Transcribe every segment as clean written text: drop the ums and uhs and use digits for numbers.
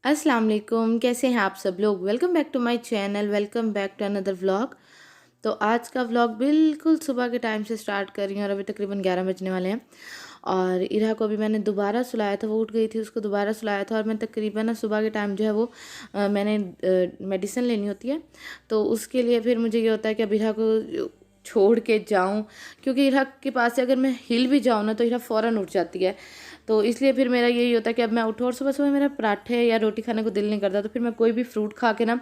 अस्सलाम वालेकुम, कैसे हैं आप सब लोग। Welcome back to my channel, welcome back to another vlog. तो आज का व्लॉग बिल्कुल सुबह के टाइम से स्टार्ट कर रही हूँ और अभी तकरीबन 11 बजने वाले हैं। और इरा को अभी मैंने दोबारा सुलाया था, वो उठ गई थी, उसको दोबारा सुलाया था। और मैं तकरीबन ना सुबह के टाइम जो है वो मैंने मेडिसिन लेनी होती है, तो उसके लिए फिर मुझे ये होता है कि अब इरा को छोड़ के जाऊं, क्योंकि इरा के पास से अगर मैं हिल भी जाऊं ना तो इरा फ़ौरन उठ जाती है। तो इसलिए फिर मेरा यही होता है कि अब मैं उठूँ, और सुबह सुबह मेरा पराठे या रोटी खाने को दिल नहीं करता, तो फिर मैं कोई भी फ्रूट खा के ना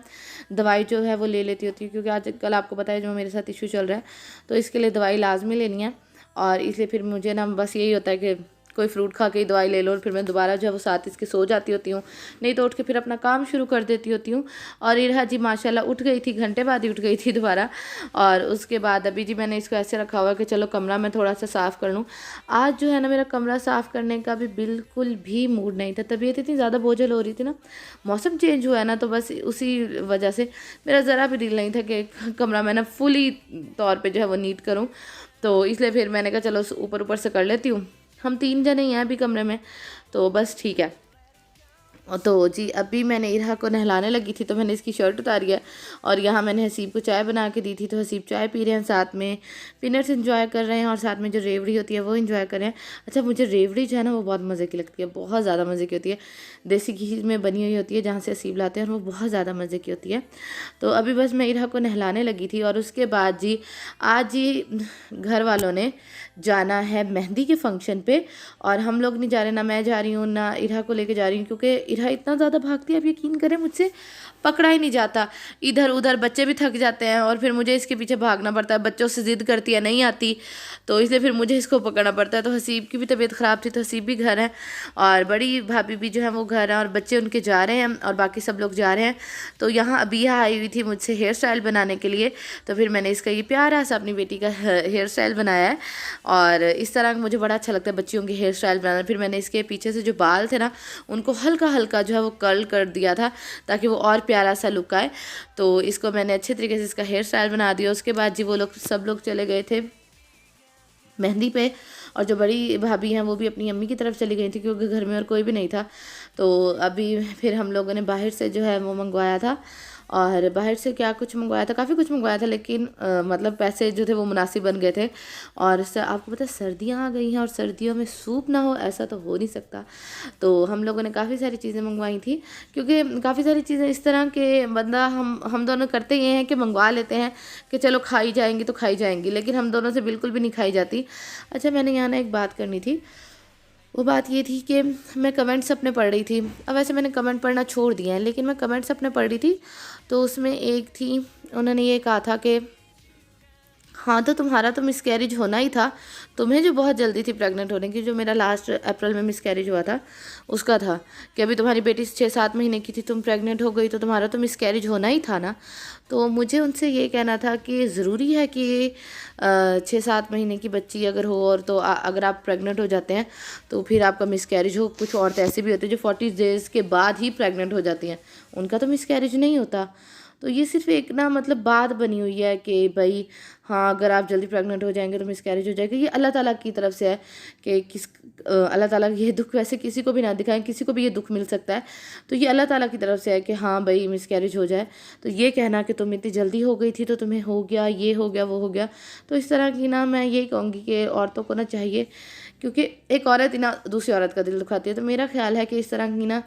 दवाई जो है वो ले लेती होती हूँ, क्योंकि आजकल आपको पता है जो मेरे साथ इशू चल रहा है, तो इसके लिए दवाई लाजमी लेनी है। और इसलिए फिर मुझे ना बस यही होता है कि कोई फ्रूट खा के ही दवाई ले लो, और फिर मैं दोबारा जो है वो साथ इसके सो जाती होती हूँ, नहीं तो उठ के फिर अपना काम शुरू कर देती होती हूँ। और इरहा जी माशाल्लाह उठ गई थी, घंटे बाद ही उठ गई थी दोबारा। और उसके बाद अभी जी मैंने इसको ऐसे रखा हुआ है कि चलो कमरा मैं थोड़ा सा साफ़ कर लूँ। आज जो है ना मेरा कमरा साफ़ करने का भी बिल्कुल भी मूड नहीं था, तबीयत इतनी ज़्यादा बोझल हो रही थी ना, मौसम चेंज हुआ है ना, तो बस उसी वजह से मेरा ज़रा भी दिल नहीं था कि कमरा मैं ना फुली तौर पे जो है वो नीट करूँ। तो इसलिए फिर मैंने कहा चलो ऊपर ऊपर से कर लेती हूँ। हम 3 जने ही हैं अभी कमरे में, तो बस ठीक है। तो जी अभी मैंने इरहा को नहलाने लगी थी, तो मैंने इसकी शर्ट उतारी है, और यहाँ मैंने हसीब को चाय बना के दी थी, तो हसीब चाय पी रहे हैं, साथ में पीनट्स एंजॉय कर रहे हैं, और साथ में जो रेवड़ी होती है वो एंजॉय कर रहे हैं। अच्छा, मुझे रेवड़ी जो है ना वो बहुत मज़े की लगती है, बहुत ज़्यादा मज़े की होती है। देसी घी में बनी हुई होती है जहाँ से हसीब लाते हैं, और वो बहुत ज़्यादा मज़े की होती है। तो अभी बस मैं इरहा को नहलाने लगी थी, और उसके बाद जी आज जी घर वालों ने जाना है मेहंदी के फंक्शन पे। और हम लोग नहीं जा रहे, ना मैं जा रही हूँ ना इरहा को लेके जा रही हूँ, क्योंकि इरहा इतना ज़्यादा भागती है, आप यकीन करें मुझसे पकड़ा ही नहीं जाता। इधर उधर बच्चे भी थक जाते हैं, और फिर मुझे इसके पीछे भागना पड़ता है, बच्चों से ज़िद करती है, नहीं आती, तो इसलिए फिर मुझे इसको पकड़ना पड़ता है। तो हसीब की भी तबीयत ख़राब थी, तो हसीब भी घर है, और बड़ी भाभी भी जो है वो घर है, और बच्चे उनके जा रहे हैं, और बाकी सब लोग जा रहे हैं। तो यहाँ अभी यहाँ आई हुई थी मुझसे हेयर स्टाइल बनाने के लिए, तो फिर मैंने इसका ये प्यारा सा अपनी बेटी का हेयर स्टाइल बनाया है। और इस तरह मुझे बड़ा अच्छा लगता है बच्चियों की हेयर स्टाइल बनाना। फिर मैंने इसके पीछे से जो बाल थे ना उनको हल्का हल्का जो है वो कर्ल कर दिया था, ताकि वो और प्यारा सा लुक आए। तो इसको मैंने अच्छे तरीके से इसका हेयर स्टाइल बना दिया। उसके बाद जी वो लोग सब लोग चले गए थे मेहंदी पे, और जो बड़ी भाभी हैं वो भी अपनी अम्मी की तरफ चली गई थी, क्योंकि घर में और कोई भी नहीं था। तो अभी फिर हम लोगों ने बाहर से जो है वो मंगवाया था, और बाहर से क्या कुछ मंगवाया था, काफ़ी कुछ मंगवाया था, लेकिन मतलब पैसे जो थे वो मुनासिब बन गए थे। और आपको पता है सर्दियाँ आ गई हैं, और सर्दियों में सूप ना हो ऐसा तो हो नहीं सकता। तो हम लोगों ने काफ़ी सारी चीज़ें मंगवाई थी, क्योंकि काफ़ी सारी चीज़ें इस तरह के बंदा हम दोनों करते ये हैं कि मंगवा लेते हैं कि चलो खाई जाएंगी तो खाई जाएंगी, लेकिन हम दोनों से बिल्कुल भी नहीं खाई जाती। अच्छा, मैंने यहाँ ना एक बात करनी थी। वो बात ये थी कि मैं कमेंट्स अपने पढ़ रही थी। अब वैसे मैंने कमेंट पढ़ना छोड़ दिया है, लेकिन मैं कमेंट्स अपने पढ़ रही थी, तो उसमें एक थी, उन्होंने ये कहा था कि हाँ, तो तुम्हारा तो मिसकैरेज होना ही था, तुम्हें जो बहुत जल्दी थी प्रेग्नेंट होने की, जो मेरा लास्ट अप्रैल में मिसकैरेज हुआ था उसका था कि अभी तुम्हारी बेटी 6-7 महीने की थी, तुम प्रेग्नेंट हो गई, तो तुम्हारा तो मिसकैरेज होना ही था ना। तो मुझे उनसे ये कहना था कि ज़रूरी है कि 6-7 महीने की बच्ची अगर हो, और तो अगर आप प्रेग्नेंट हो जाते हैं तो फिर आपका मिसकैरेज हो। कुछ औरतें ऐसी भी होती हैं जो 40 डेज़ के बाद ही प्रेग्नेंट हो जाती हैं, उनका तो मिसकैरेज नहीं होता। तो ये सिर्फ एक ना मतलब बात बनी हुई है कि भाई हाँ, अगर आप जल्दी प्रेग्नेंट हो जाएंगे तो मिसकैरेज हो जाएगा। ये अल्लाह ताला की तरफ से है कि अल्लाह ताला ये दुख वैसे किसी को भी ना दिखाएं, किसी को भी ये दुख मिल सकता है, तो ये अल्लाह ताला की तरफ से है कि हाँ भाई मिसकैरेज हो जाए। तो ये कहना कि तुम इतनी जल्दी हो गई थी तो तुम्हें हो गया, ये हो गया, वो हो गया, तो इस तरह की ना मैं यही कहूँगी कि औरतों को ना चाहिए, क्योंकि एक औरत ही ना दूसरी औरत का दिल दुखाती है, तो मेरा ख्याल है कि इस तरह की ना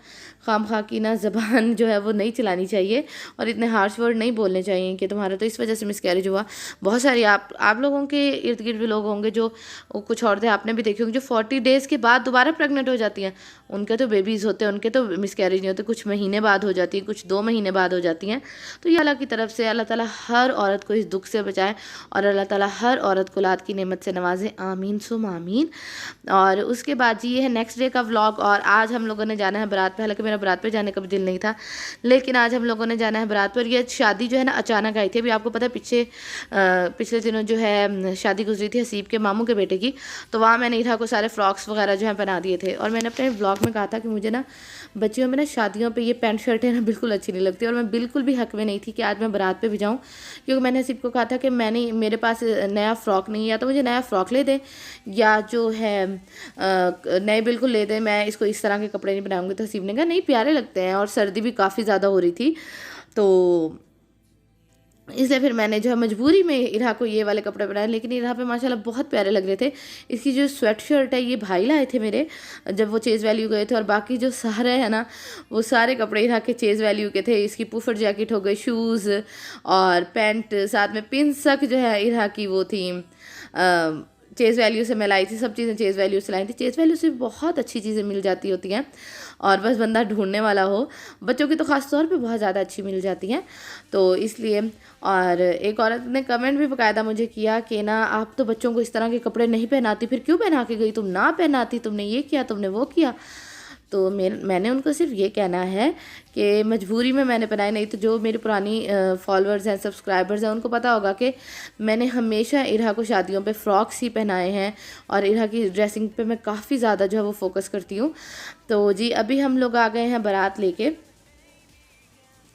खामखा की ना ज़बान जो है वो नहीं चलानी चाहिए, और इतने हार्श वर्ड नहीं बोलने चाहिए कि तुम्हारा तो इस वजह से मिसकैरेज हुआ। बहुत सारी आप लोगों के इर्द गिर्द भी लोग होंगे, जो कुछ औरतें आपने भी देखी होंगी जो 40 डेज़ के बाद दोबारा प्रेग्नेंट हो जाती हैं, उनके तो बेबीज़ होते हैं, उनके तो मिसकैरेज नहीं होते, कुछ महीने बाद हो जाती है, कुछ 2 महीने बाद हो जाती हैं। तो ये अल्लाह की तरफ से, अल्लाह ताला हर औरत को इस दुख से बचाए, और अल्लाह ताला हर औरत को औलाद की नेमत से नवाजे, आमीन सुम आमीन। और उसके बाद जी ये है नेक्स्ट डे का व्लॉग, और आज हम लोगों ने जाना है बारात पे। हालांकि मेरा बारात पे जाने का भी दिल नहीं था, लेकिन आज हम लोगों ने जाना है बारात पर। ये शादी जो है ना अचानक आई थी। अभी आपको पता है पिछले दिनों जो है शादी गुजरी थी हसीब के मामू के बेटे की, तो वहाँ मैंने इरा को सारे फ्रॉक्स वगैरह जो है बना दिए थे। और मैंने अपने व्लॉग में कहा था कि मुझे ना बच्चियों में ना शादियों पे ये पैंट शर्टें ना बिल्कुल अच्छी नहीं लगती, और मैं बिल्कुल भी हक में नहीं थी कि आज मैं बारात पे भी जाऊँ, क्योंकि मैंने हसीब को कहा था कि मेरे पास नया फ़्रॉक नहीं है, या तो मुझे नया फ़्रॉक ले दें, या जो है है नए बिल्कुल ले दे, मैं इसको इस तरह के कपड़े नहीं पहनाऊंगी। तो हसीब ने कहा नहीं प्यारे लगते हैं, और सर्दी भी काफ़ी ज़्यादा हो रही थी, तो इसलिए फिर मैंने जो है मजबूरी में इरहा को ये वाले कपड़े बनाए। लेकिन इरहा पे माशाल्लाह बहुत प्यारे लग रहे थे। इसकी जो स्वेट शर्ट है ये भाई लाए थे मेरे, जब वो चेज़ वैल्यू गए थे, और बाकी जो सारे हैं ना वो सारे कपड़े इरहा के चेज़ वैल्यू के थे। इसकी पुफर जैकेट हो गई, शूज़ और पैंट, साथ में पिन सक जो है इरहा की वो थी, चेज़ वैल्यू से मैं लाई थी। सब चीज़ें चेज़ वैल्यू से लाई थी। चेज़ वैल्यू से बहुत अच्छी चीज़ें मिल जाती होती हैं, और बस बंदा ढूंढने वाला हो। बच्चों की तो ख़ास तौर पे बहुत ज़्यादा अच्छी मिल जाती हैं, तो इसलिए। और एक औरत ने कमेंट भी बाकायदा मुझे किया कि ना आप तो बच्चों को इस तरह के कपड़े नहीं पहनाती, फिर क्यों पहना के गई, तुम ना पहनाती, तुमने ये किया, तुमने वो किया। तो मैंने उनको सिर्फ ये कहना है कि मजबूरी में मैंने पहनाई, नहीं तो जो मेरी पुरानी फॉलोअर्स हैं, सब्सक्राइबर्स हैं, उनको पता होगा कि मैंने हमेशा इरहा को शादियों पे फ्रॉक्स ही पहनाए हैं, और इरहा की ड्रेसिंग पे मैं काफ़ी ज़्यादा जो है वो फोकस करती हूँ। तो जी अभी हम लोग आ गए हैं बारात लेके,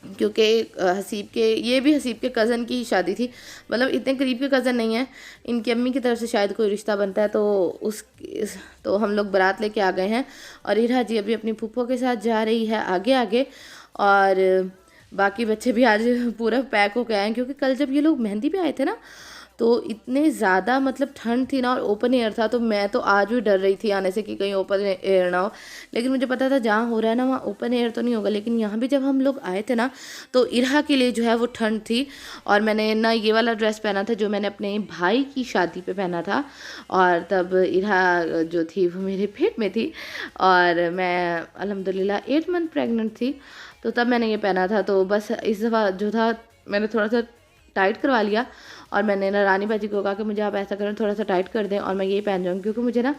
क्योंकि हसीब के, ये भी हसीब के कज़न की शादी थी, मतलब इतने करीब के कज़न नहीं है, इनकी अम्मी की तरफ से शायद कोई रिश्ता बनता है, तो हम लोग बारात लेके आ गए हैं। और इरहा जी अभी अपनी फूफो के साथ जा रही है आगे आगे, और बाकी बच्चे भी आज पूरा पैक होके आए हैं, क्योंकि कल जब ये लोग मेहंदी पे आए थे ना, तो इतने ज़्यादा मतलब ठंड थी ना, और ओपन एयर था, तो मैं तो आज भी डर रही थी आने से कि कहीं ओपन एयर ना हो। लेकिन मुझे पता था जहाँ हो रहा है ना वहाँ ओपन एयर तो नहीं होगा। लेकिन यहाँ भी जब हम लोग आए थे ना, तो इरहा के लिए जो है वो ठंड थी, और मैंने ना ये वाला ड्रेस पहना था जो मैंने अपने भाई की शादी पे पहना था, और तब इरहा जो थी वो मेरे पेट में थी, और मैं अल्हम्दुलिल्लाह 8 मंथ प्रेगनेंट थी, तो तब मैंने ये पहना था। तो बस इस दफ़ा जो था मैंने थोड़ा सा टाइट करवा लिया, और मैंने ना रानी बाजी को कहा कि मुझे आप ऐसा करें थोड़ा सा टाइट कर दें, और मैं यही पहन जाऊँगी, क्योंकि मुझे ना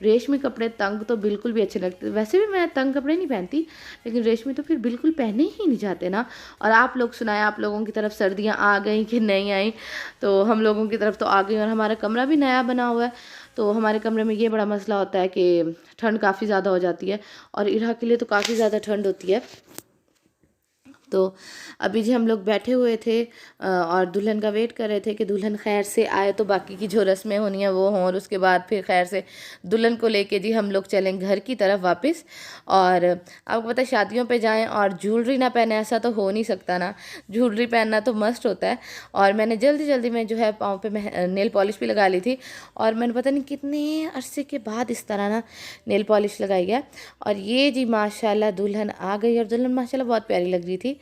रेशमी कपड़े तंग तो बिल्कुल भी अच्छे लगते। वैसे भी मैं तंग कपड़े नहीं पहनती, लेकिन रेशमी तो फिर बिल्कुल पहने ही नहीं जाते ना। और आप लोग सुनाएं, आप लोगों की तरफ सर्दियाँ आ गई कि नहीं आई। तो हम लोगों की तरफ तो आ गई, और हमारा कमरा भी नया बना हुआ है, तो हमारे कमरे में ये बड़ा मसला होता है कि ठंड काफ़ी ज़्यादा हो जाती है, और इरहा के लिए तो काफ़ी ज़्यादा ठंड होती है। तो अभी जी हम लोग बैठे हुए थे और दुल्हन का वेट कर रहे थे कि दुल्हन खैर से आए, तो बाकी की जो रस्में होनी है वो हों, और उसके बाद फिर खैर से दुल्हन को लेके जी हम लोग चलें घर की तरफ वापस। और आपको पता है शादियों पे जाएं और ज्वेलरी ना पहने, ऐसा तो हो नहीं सकता ना, ज्वेलरी पहनना तो मस्ट होता है। और मैंने जल्दी जल्दी में जो है पाँव पे नेल पॉलिश भी लगा ली थी, और मैंने पता नहीं कितने अरसे के बाद इस तरह ना नेल पॉलिश लगाई है। और ये जी माशाल्लाह दुल्हन आ गई, और दुल्हन माशाल्लाह बहुत प्यारी लग रही थी,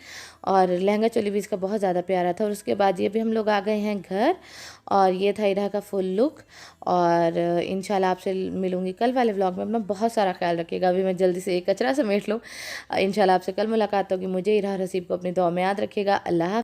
और लहंगा चोली भी इसका बहुत ज़्यादा प्यारा था। और उसके बाद ये भी हम लोग आ गए हैं घर, और ये था इरहा का फुल लुक। और इंशाल्लाह आपसे मिलूँगी कल वाले व्लॉग में। अपना बहुत सारा ख्याल रखिएगा। अभी मैं जल्दी से एक कचरा समेट लूँ। इंशाल्लाह आपसे कल मुलाकात होगी। मुझे इरहा और हसीब को अपनी दुआ में याद रखिएगा। अल्लाह।